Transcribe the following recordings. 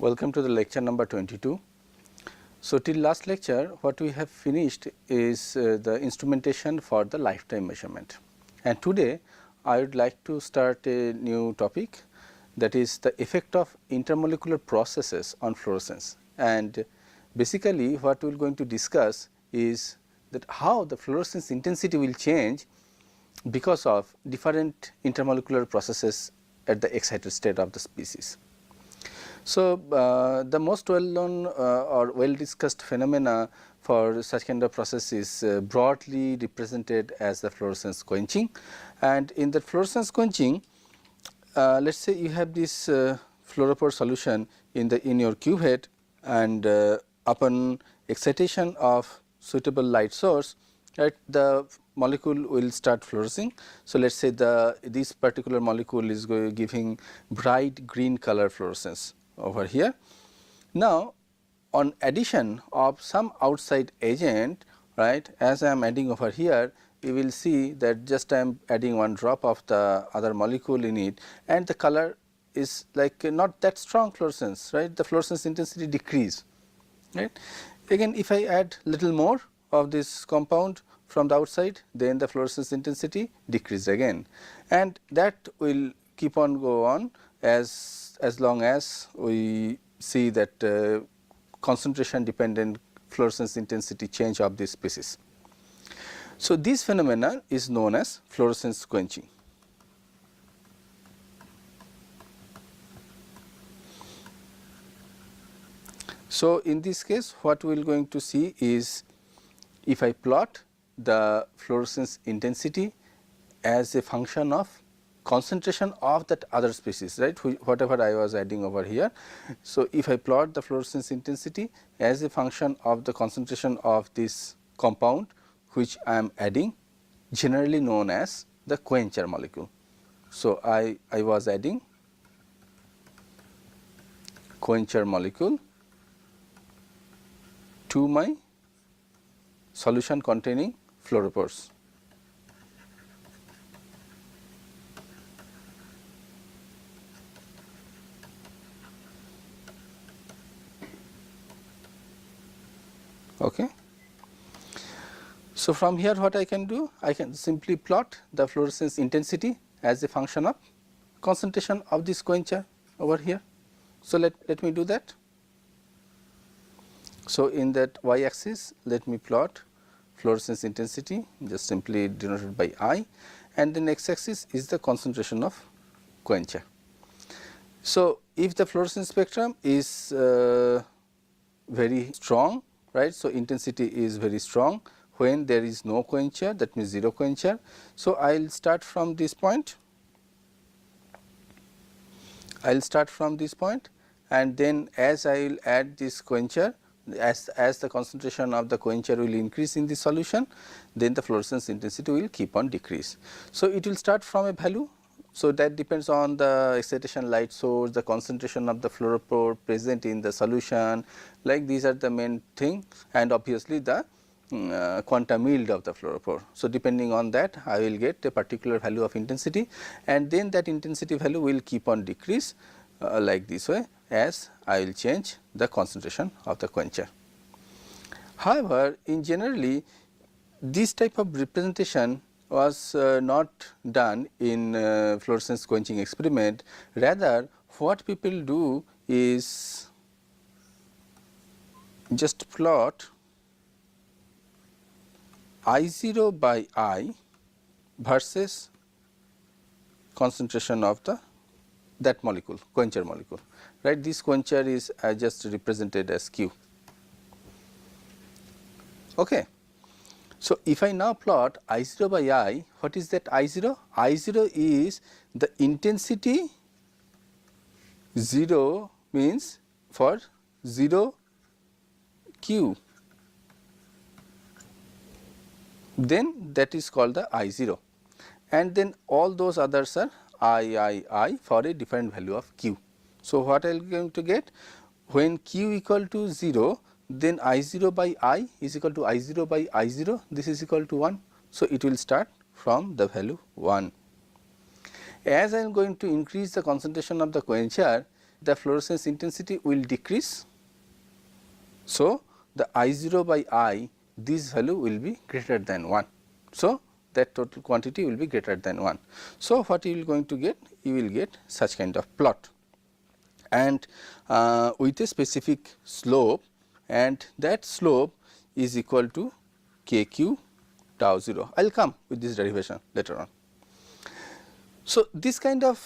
Welcome to the lecture number 22. So, till last lecture what we have finished is the instrumentation for the lifetime measurement, and today I would like to start a new topic, that is the effect of intermolecular processes on fluorescence. And basically what we are going to discuss is that how the fluorescence intensity will change because of different intermolecular processes at the excited state of the species. So, the most well known or well discussed phenomena for such kind of process is broadly represented as the fluorescence quenching, and in the fluorescence quenching, let us say you have this fluorophore solution in your cuvette, and upon excitation of suitable light source, right, the molecule will start fluorescing. So, let us say this particular molecule is giving bright green color fluorescence over here. Now, on addition of some outside agent, right, as I am adding over here, you will see that just I am adding one drop of the other molecule in it, and the color is like not that strong fluorescence, right, the fluorescence intensity decrease, right. Again, if I add little more of this compound from the outside, then the fluorescence intensity decrease again, and that will keep on go on as long as we see that concentration dependent fluorescence intensity change of this species. So, this phenomena is known as fluorescence quenching. So, in this case what we are going to see is, if I plot the fluorescence intensity as a function of concentration of that other species, right, whatever I was adding over here. So, if I plot the fluorescence intensity as a function of the concentration of this compound which I am adding, generally known as the quencher molecule. So, I was adding quencher molecule to my solution containing fluorophores. Okay. So, from here what I can do? I can simply plot the fluorescence intensity as a function of concentration of this quencher over here. So, let me do that. So, in that y axis let me plot fluorescence intensity, just simply denoted by I, and the x axis is the concentration of quencher. So, if the fluorescence spectrum is very strong, right. So, intensity is very strong when there is no quencher, that means 0 quencher. So, I will start from this point, and then as I will add this quencher, as the concentration of the quencher will increase in the solution, then the fluorescence intensity will keep on decrease. So, it will start from a value. So, that depends on the excitation light source, the concentration of the fluorophore present in the solution, like these are the main thing, and obviously the quantum yield of the fluorophore. So, depending on that I will get a particular value of intensity, and then that intensity value will keep on decrease like this way as I will change the concentration of the quencher. However, in generally this type of representation was not done in fluorescence quenching experiment. Rather, what people do is just plot I0 by I versus concentration of that molecule, quencher molecule, right. This quencher is just represented as Q. Okay. So, if I now plot I0 by I, what is that I0? I0 is the intensity 0 means for 0 Q, then that is called the I0, and then all those others are I for a different value of Q. So, what I am going to get when Q equal to 0, then I0 by I is equal to I0 by I0, this is equal to 1. So, it will start from the value 1. As I am going to increase the concentration of the quencher, the fluorescence intensity will decrease. So, the I0 by I, this value will be greater than 1. So, that total quantity will be greater than 1. So, what you will going to get? You will get such kind of plot, and with a specific slope, and that slope is equal to kq tau 0. I will come with this derivation later on. So, this kind of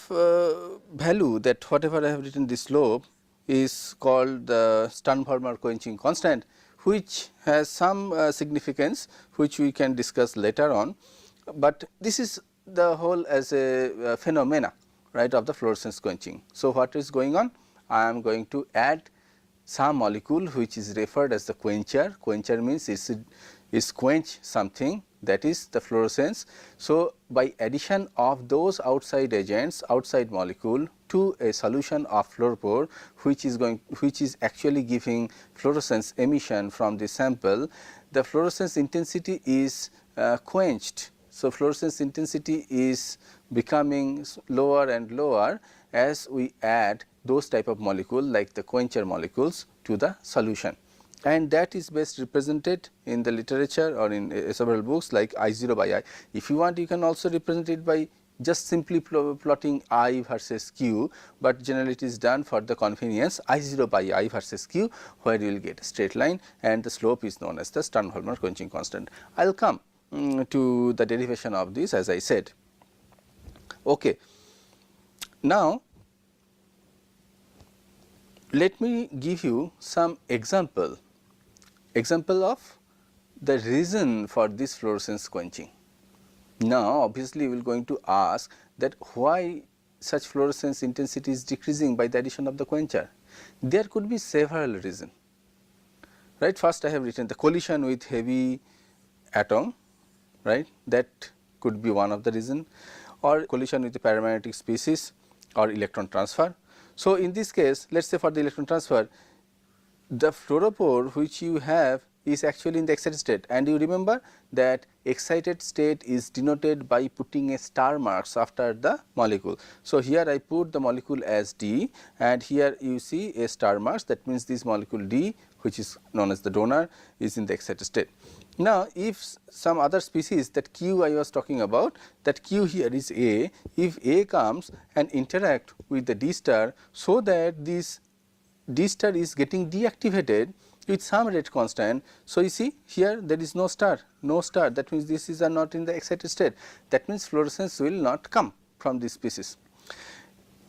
value, that whatever I have written, this slope is called the Sternberger quenching constant, which has some significance which we can discuss later on, but this is the whole as a phenomena, right, of the fluorescence quenching. So, what is going on? I am going to add some molecule which is referred as the quencher. Quencher means is quench something, that is the fluorescence. So, by addition of those outside agents, outside molecule to a solution of fluorophore, which is actually giving fluorescence emission from the sample, the fluorescence intensity is quenched. So, fluorescence intensity is becoming lower and lower as we add those type of molecule like the quencher molecules to the solution, and that is best represented in the literature or in several books like I0 by I. If you want, you can also represent it by just simply plotting I versus Q, but generally it is done for the convenience I0 by I versus Q, where you will get a straight line and the slope is known as the Sternberger quenching constant. I will come to the derivation of this, as I said. Okay. Now, let me give you some example of the reason for this fluorescence quenching. Now, obviously, we will going to ask that why such fluorescence intensity is decreasing by the addition of the quencher. There could be several reasons, right. First, I have written the collision with heavy atom, right, that could be one of the reason, or collision with the paramagnetic species or electron transfer. So, in this case, let us say for the electron transfer, the fluorophore which you have is actually in the excited state, and you remember that excited state is denoted by putting a star marks after the molecule. So, here I put the molecule as D, and here you see a star marks, that means this molecule D, which is known as the donor, is in the excited state. Now, if some other species, that Q I was talking about, that Q here is A, if A comes and interact with the D star, so that this D star is getting deactivated with some rate constant. So, you see here there is no star, that means this is not in the excited state, that means fluorescence will not come from this species.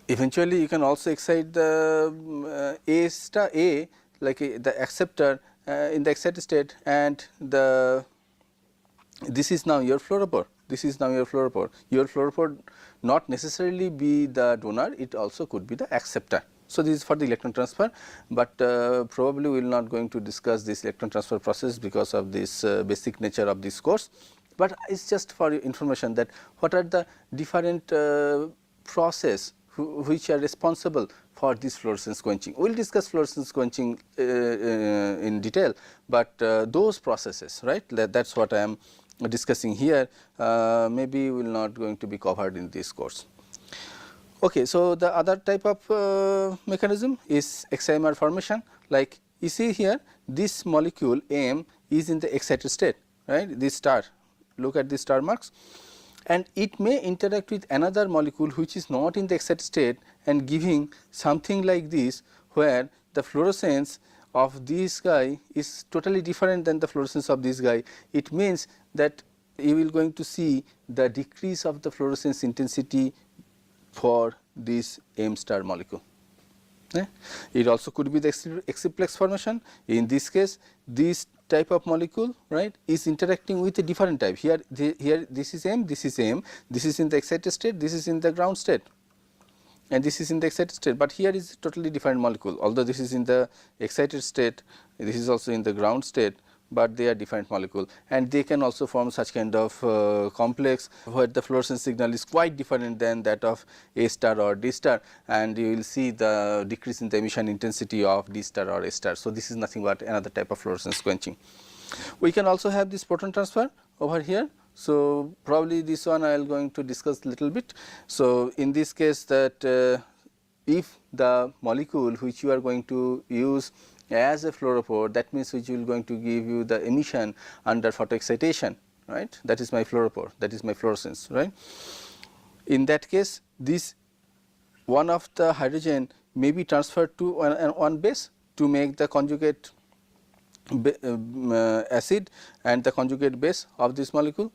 Eventually, you can also excite the A star A, like the acceptor in the excited state, and this is now your fluorophore. This is now your fluorophore. Your fluorophore not necessarily be the donor, it also could be the acceptor. So, this is for the electron transfer, but probably we will not going to discuss this electron transfer process because of this basic nature of this course, but it is just for your information that what are the different process which are responsible for this fluorescence quenching. We will discuss fluorescence quenching in detail, but those processes, right, that is what I am discussing here, maybe will not going to be covered in this course. Okay, so, the other type of mechanism is X-imer formation, like you see here this molecule M is in the excited state, right, this star, look at this star marks, and it may interact with another molecule which is not in the excited state and giving something like this, where the fluorescence of this guy is totally different than the fluorescence of this guy. It means that you will going to see the decrease of the fluorescence intensity for this M star molecule. It also could be the exciplex formation. In this case, this type of molecule, right, is interacting with a different type. Here this is M, this is M, this is in the excited state, this is in the ground state, and this is in the excited state, but here is totally different molecule. Although this is in the excited state, this is also in the ground state, but they are different molecule, and they can also form such kind of complex where the fluorescence signal is quite different than that of A star or D star, and you will see the decrease in the emission intensity of D star or A star. So, this is nothing but another type of fluorescence quenching. We can also have this proton transfer over here. So, probably this one I will going to discuss little bit. So, in this case, that if the molecule which you are going to use as a fluorophore, that means which will going to give you the emission under photoexcitation, right, that is my fluorophore, that is my fluorescence, right. In that case, this one of the hydrogen may be transferred to one base to make the conjugate acid and the conjugate base of this molecule.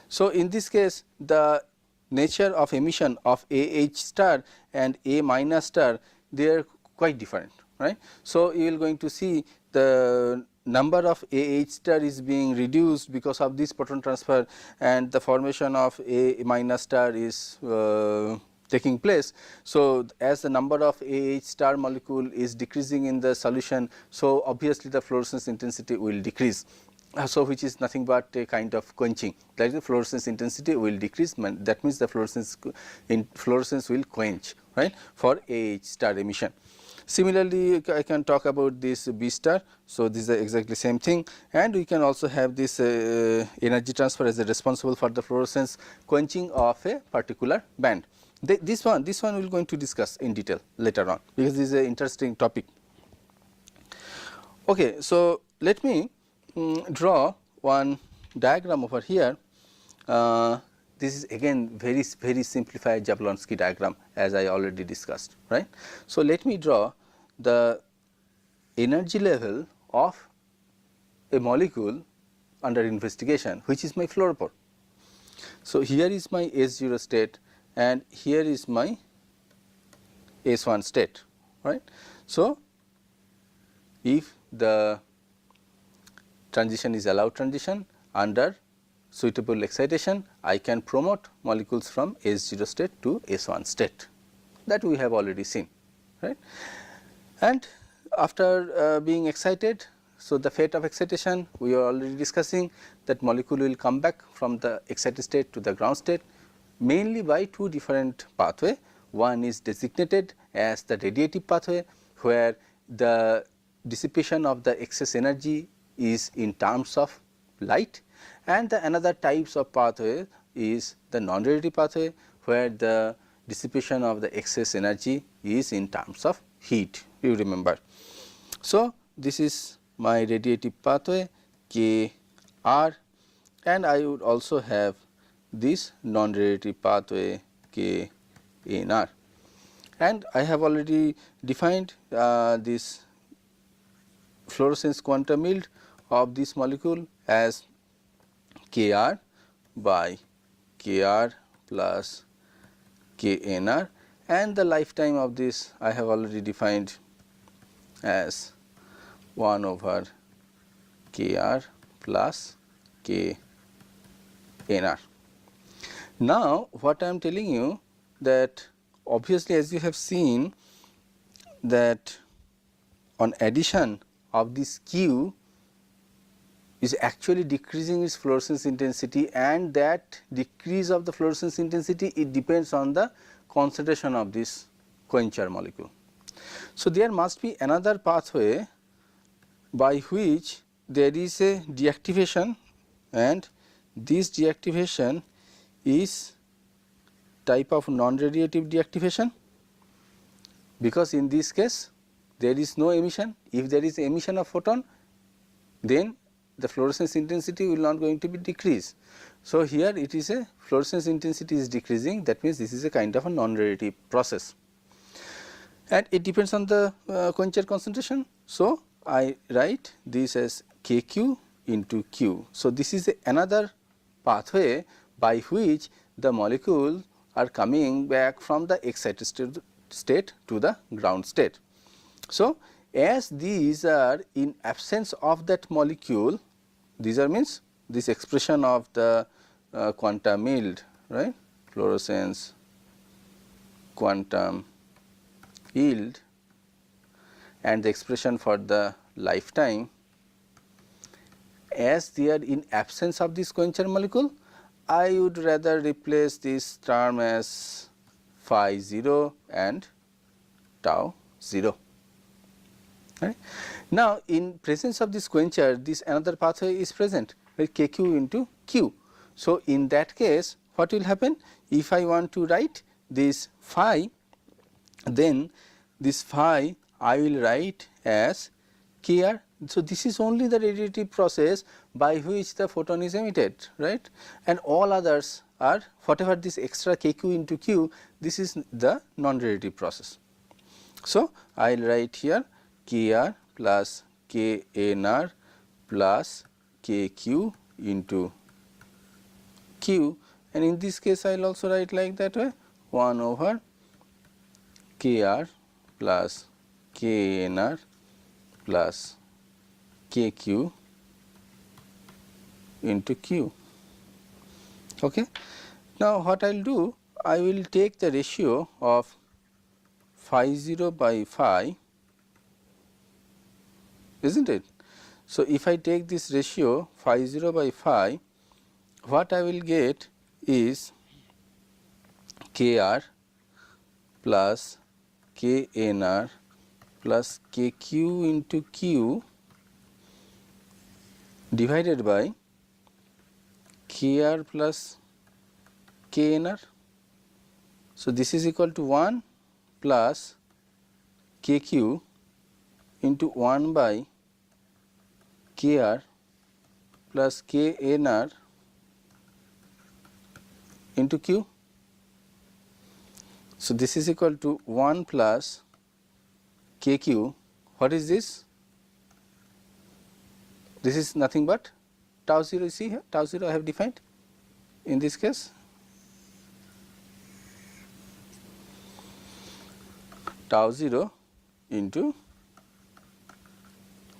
So, in this case, the nature of emission of AH star and A minus star, they are quite different, right. So, you will going to see the number of AH star is being reduced because of this proton transfer, and the formation of A minus star is taking place. So, as the number of AH star molecule is decreasing in the solution, so obviously the fluorescence intensity will decrease. So, which is nothing but a kind of quenching, that is the fluorescence intensity will decrease, that means the fluorescence will quench, right, for AH star emission. Similarly, I can talk about this B star. So, this is exactly same thing, and we can also have this energy transfer as a responsible for the fluorescence quenching of a particular band. This one we will going to discuss in detail later on, because this is an interesting topic. Okay, so let me draw one diagram over here. This is again very simplified Jablonski diagram, as I already discussed, right. So, let me draw the energy level of a molecule under investigation, which is my fluorophore. So, here is my S0 state and here is my S1 state, right. So, if the transition is allowed transition under suitable excitation, I can promote molecules from S0 state to S1 state, that we have already seen, right. And after being excited, so the fate of excitation we are already discussing, that molecule will come back from the excited state to the ground state mainly by two different pathway. One is designated as the radiative pathway, where the dissipation of the excess energy is in terms of light, and the another types of pathway is the non-radiative pathway, where the dissipation of the excess energy is in terms of heat, you remember. So, this is my radiative pathway Kr, and I would also have this non-radiative pathway Knr, and I have already defined this fluorescence quantum yield of this molecule as Kr by Kr plus Knr, and the lifetime of this I have already defined as 1 over Kr plus Knr. Now, what I am telling you, that obviously as you have seen that on addition of this Q is actually decreasing its fluorescence intensity, and that decrease of the fluorescence intensity, it depends on the concentration of this quencher molecule. So, there must be another pathway by which there is a deactivation, and this deactivation is type of non-radiative deactivation, because in this case there is no emission. If there is emission of photon, then the fluorescence intensity will not going to be decreased. So, here it is a fluorescence intensity is decreasing, that means this is a kind of a non-radiative process, and it depends on the quencher concentration. So, I write this as Kq into Q. So, this is another pathway by which the molecules are coming back from the excited state to the ground state. So, as these are in absence of that molecule, these are means this expression of the quantum yield, right, fluorescence quantum yield, and the expression for the lifetime, as they are in absence of this quencher molecule, I would rather replace this term as phi 0 and tau 0. Right. Now, in presence of this quencher, this another pathway is present, right, Kq into Q. So, in that case what will happen? If I want to write this phi then this phi I will write as Kr. So, this is only the radiative process by which the photon is emitted, right, and all others are whatever this extra Kq into Q, this is the non-radiative process. So, I will write here Kr plus Knr plus Kq into Q, and in this case I will also write like that way 1 over Kr plus Knr plus Kq into Q. Okay. Now, what I will do, I will take the ratio of phi 0 by phi, is not it. So, if I take this ratio phi 0 by phi, what I will get is Kr plus Knr plus Kq into Q divided by Kr plus Knr. So, this is equal to 1 plus Kq into 1 by Kr plus Knr into Q. So, this is equal to 1 plus Kq. What is this? This is nothing but tau 0. You see here, tau 0 I have defined in this case. Tau 0 into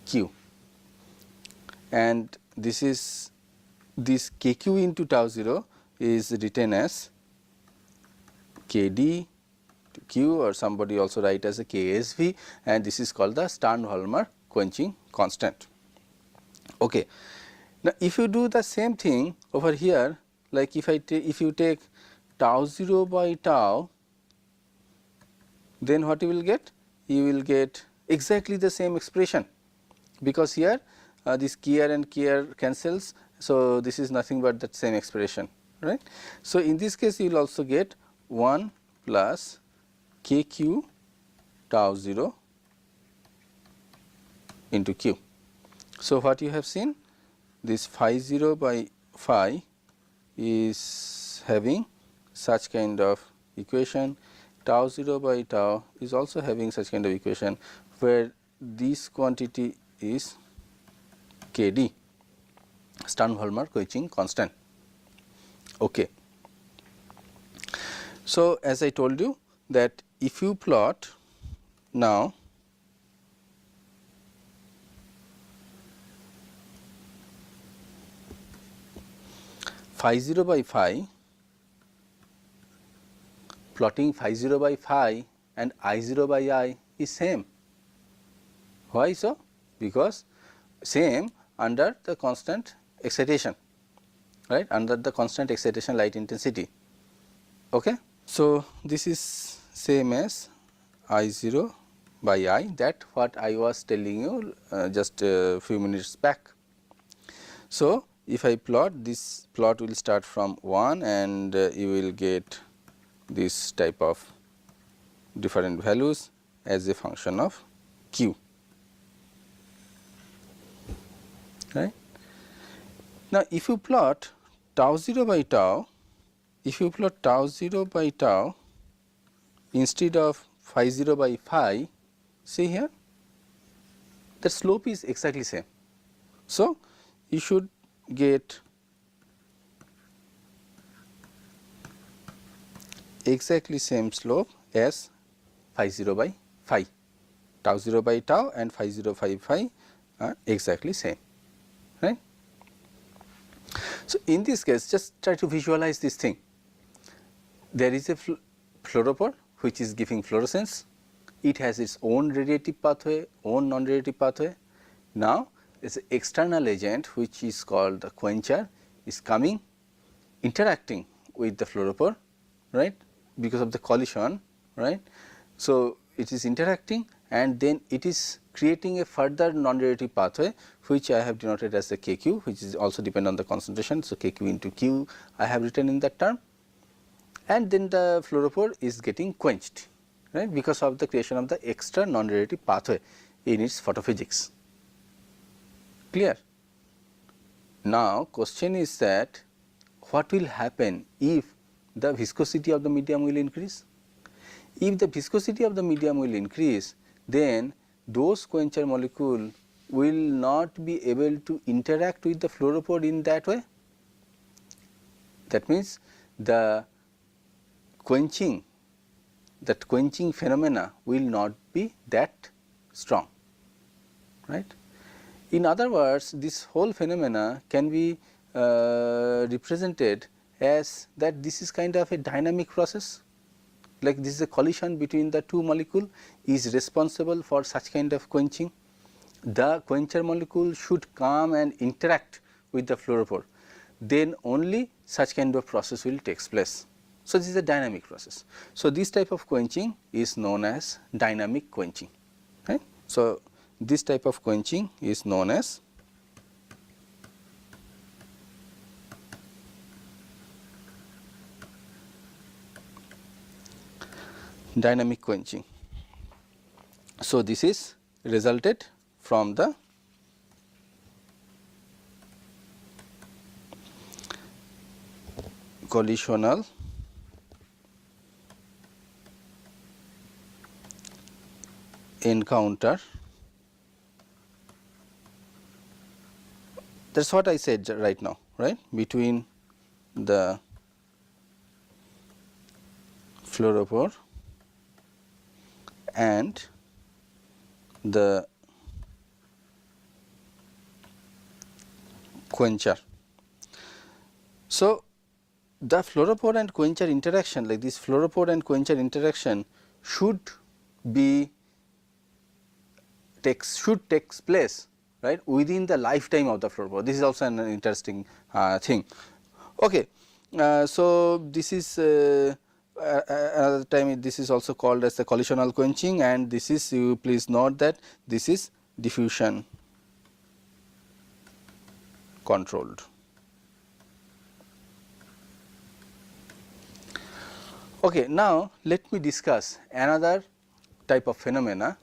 Q, and this is this Kq into tau 0 is written as Kd to Q, or somebody also write as a Ksv, and this is called the Stern-Volmer quenching constant. Okay. Now, if you do the same thing over here, like if you take tau 0 by tau, then what you will get? You will get exactly the same expression, because here this Kr and Kr cancels. So, this is nothing but that same expression, right. So, in this case you will also get 1 plus Kq tau 0 into Q. So, what you have seen, this phi 0 by phi is having such kind of equation, tau 0 by tau is also having such kind of equation, where this quantity is Kd, Stern-Volmer quenching constant. Okay. So, as I told you that if you plot now phi 0 by phi, plotting phi 0 by phi and I 0 by I is same. Why so? Because same under the constant excitation, right, under the constant excitation light intensity. Okay. So, this is same as I 0 by I, that what I was telling you just a few minutes back. So, if I plot, this plot will start from 1 and you will get this type of different values as a function of Q, right. Now, if you plot tau 0 by tau, if you plot tau 0 by tau instead of phi 0 by phi, see here, the slope is exactly same. So, you should get exactly same slope as phi 0 by phi, tau 0 by tau and phi 0 by phi are exactly same, right. So, in this case, just try to visualize this thing. There is a fluorophore which is giving fluorescence, it has its own radiative pathway, own non-radiative pathway. Now, there is an external agent which is called the quencher is coming, interacting with the fluorophore, right, because of the collision, right. So, it is interacting and then it is creating a further non-radiative pathway which I have denoted as the Kq, which is also depend on the concentration. So, Kq into Q I have written in that term, and then the fluorophore is getting quenched, right, because of the creation of the extra non-radiative pathway in its photophysics. Clear? Now, question is that what will happen if the viscosity of the medium will increase? If the viscosity of the medium will increase, then those quencher molecule will not be able to interact with the fluoropore in that way. That means, the quenching phenomena will not be that strong, right. In other words, this whole phenomena can be represented as that this is kind of a dynamic process, like this is a collision between the two molecule is responsible for such kind of quenching. The quencher molecule should come and interact with the fluorophore, then only such kind of process will take place. So, this is a dynamic process. So, this type of quenching is known as dynamic quenching, right. So, this type of quenching is known as dynamic quenching. So, this is resulted from the collisional encounter. That is what I said right now, right, between the fluorophore and the quencher. So, the fluorophore and quencher interaction, like this fluorophore and quencher interaction should be takes place, right, within the lifetime of the fluorophore. This is also an interesting thing. Okay. So, this is another time this is also called as the collisional quenching, and this is, you please note that this is diffusion controlled. Okay, now let me discuss another type of phenomena.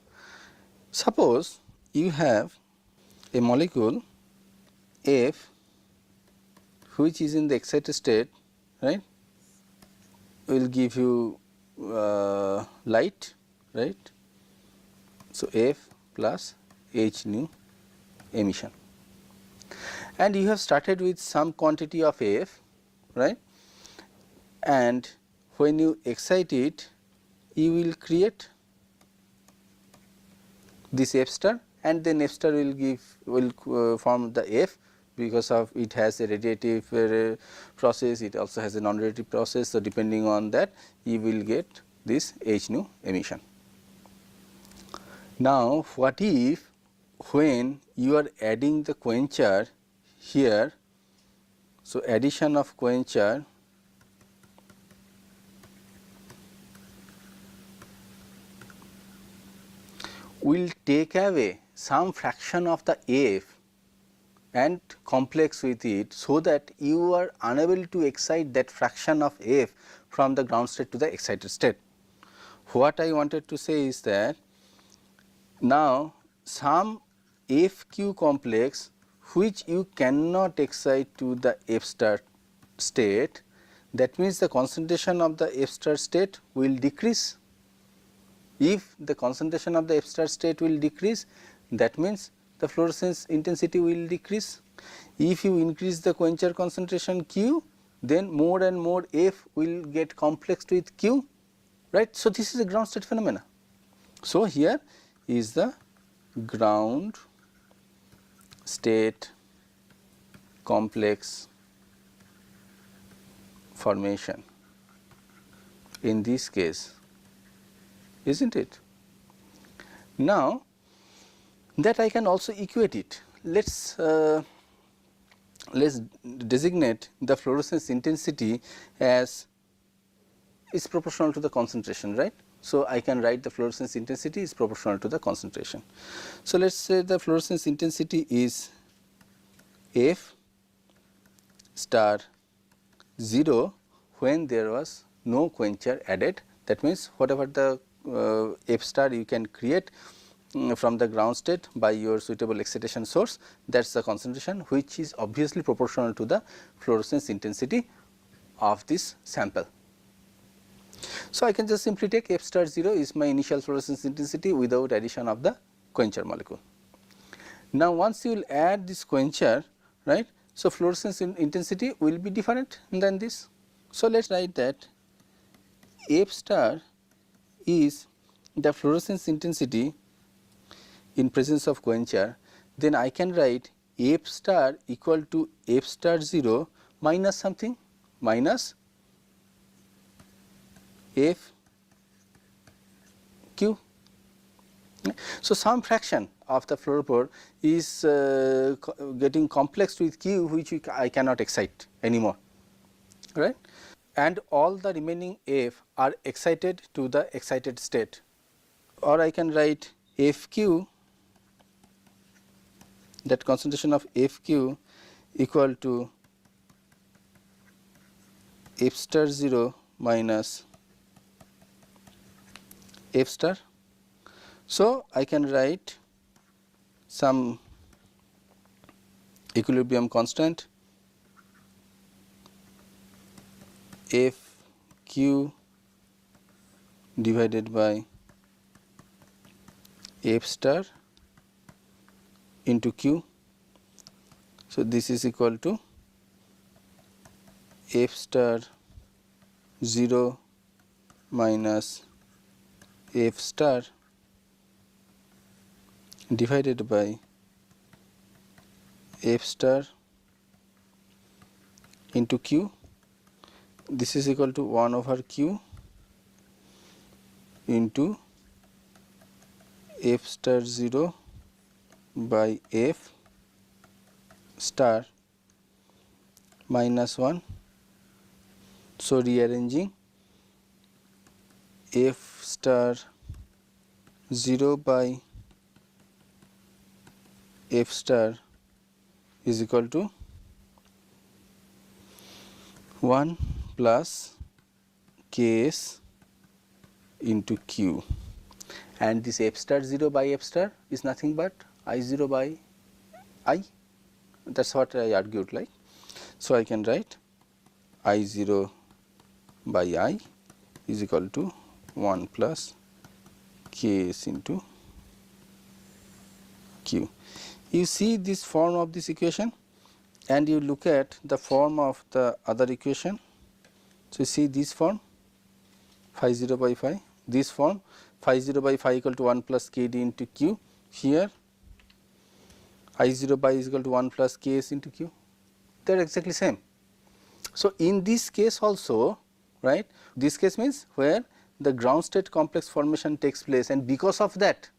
Suppose you have a molecule F which is in the excited state, right, will give you light, right. So, F plus H nu emission, and you have started with some quantity of F, right, and when you excite it, you will create this F star, and then F star will form the F, because of it has a radiative process, it also has a non-radiative process. So, depending on that you will get this H nu emission. Now, what if when you are adding the quencher here, so addition of quencher will take away some fraction of the F and complex with it, so that you are unable to excite that fraction of F from the ground state to the excited state. What I wanted to say is that now some FQ complex which you cannot excite to the F star state, that means the concentration of the F star state will decrease. If the concentration of the F star state will decrease, that means the fluorescence intensity will decrease. If you increase the quencher concentration Q, then more and more F will get complexed with Q, right. So, this is a ground state phenomena. So, here is the ground state complex formation in this case, is not it? Now, that I can also equate it. Let's designate the fluorescence intensity as is proportional to the concentration, right. So, I can write the fluorescence intensity is proportional to the concentration. So, let us say the fluorescence intensity is F star 0 when there was no quencher added. That means, whatever the F star you can create from the ground state by your suitable excitation source, that is the concentration which is obviously proportional to the fluorescence intensity of this sample. So, I can just simply take F star 0 is my initial fluorescence intensity without addition of the quencher molecule. Now, once you will add this quencher, right. So, fluorescence intensity will be different than this. So, let us write that F star is the fluorescence intensity in presence of quencher, then I can write F star equal to F star 0 minus something, minus F q. So, some fraction of the fluorophore is getting complex with q, which I cannot excite anymore, right, and all the remaining F are excited to the excited state, or I can write F q, that concentration of F q equal to F star 0 minus F star. So, I can write some equilibrium constant F q divided by F star into q. So, this is equal to F star 0 minus F star divided by F star into q. This is equal to 1 over q into F star 0 by F star minus 1. So, rearranging F star 0 by F star is equal to 1 plus Ks into Q, and this F star 0 by F star is nothing but I 0 by I, that is what I argued like. So, I can write I 0 by I is equal to 1 plus Ks into Q. You see this form of this equation and you look at the form of the other equation. So, you see this form phi 0 by phi, this form phi 0 by phi equal to 1 plus Kd into Q, here I 0 by is equal to 1 plus Ks into Q, they are exactly same. So, in this case also, right, this case means where the ground state complex formation takes place, and because of that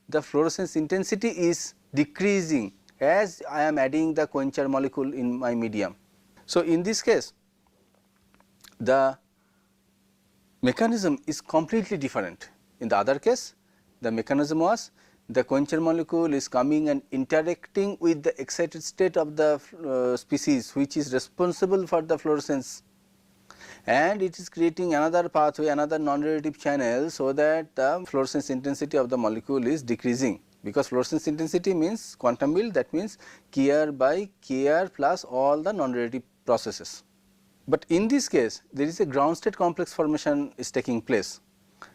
the fluorescence intensity is decreasing as I am adding the quencher molecule in my medium. So, in this case the mechanism is completely different. In the other case the mechanism was the quencher molecule is coming and interacting with the excited state of the species which is responsible for the fluorescence, and it is creating another pathway, another non-radiative channel, so that the fluorescence intensity of the molecule is decreasing, because fluorescence intensity means quantum field, that means Kr by Kr plus all the non-radiative processes. But in this case there is a ground state complex formation is taking place.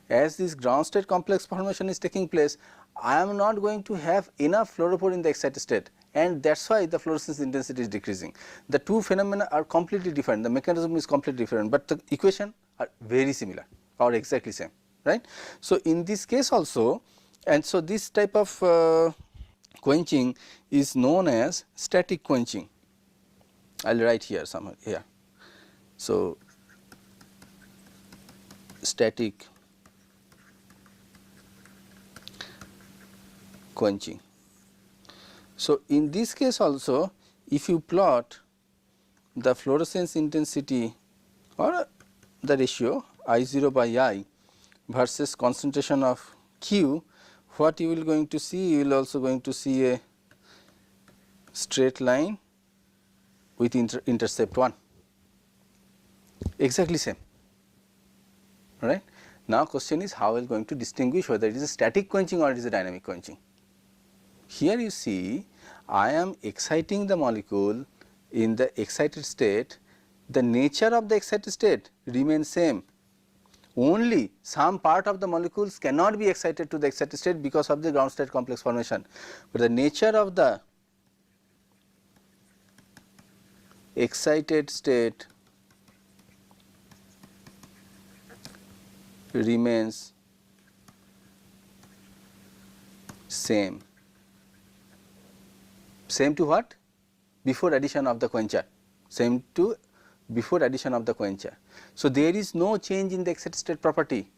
As this ground state complex formation is taking place, I am not going to have enough fluorophore in the excited state, and that is why the fluorescence intensity is decreasing. The two phenomena are completely different, the mechanism is completely different, but the equation are very similar or exactly same, right. So, in this case also, and so this type of quenching is known as static quenching. I will write here somewhere here. So, static quenching. So, in this case also, if you plot the fluorescence intensity or the ratio I 0 by I versus concentration of Q, what you will going to see? You will also going to see a straight line with intercept 1, exactly same, right. Now question is how we are going to distinguish whether it is a static quenching or it is a dynamic quenching. Here you see I am exciting the molecule in the excited state, the nature of the excited state remains same, only some part of the molecules cannot be excited to the excited state because of the ground state complex formation, but the nature of the excited state remains same. Same to what? Before addition of the quencher, same to before addition of the quencher. So, there is no change in the excited state property.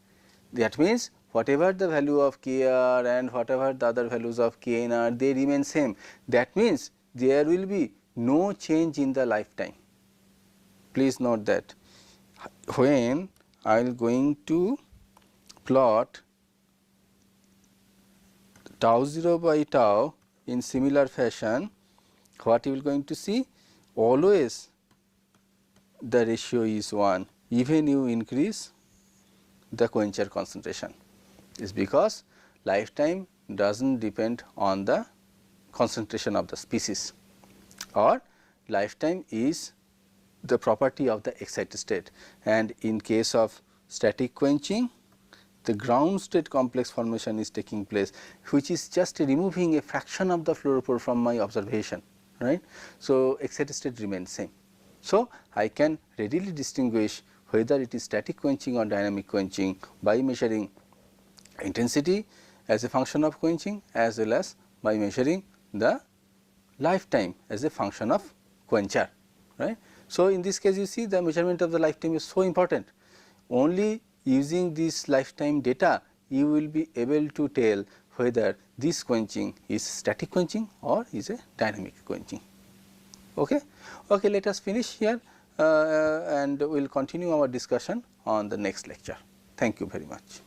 That means, whatever the value of Kr and whatever the other values of Knr, they remain same. That means, there will be no change in the lifetime. Please note that when I am going to plot tau 0 by tau in similar fashion, what you will going to see? Always the ratio is 1, even you increase the quencher concentration, is because lifetime does not depend on the concentration of the species, or lifetime is the property of the excited state, and in case of static quenching, the ground state complex formation is taking place, which is just removing a fraction of the fluorophore from my observation, right. So, excited state remains same. So, I can readily distinguish whether it is static quenching or dynamic quenching by measuring intensity as a function of quenching, as well as by measuring the lifetime as a function of quencher, right. So, in this case you see the measurement of the lifetime is so important. Only using this lifetime data you will be able to tell whether this quenching is static quenching or is a dynamic quenching. Okay. Okay, let us finish here and we will continue our discussion on the next lecture. Thank you very much.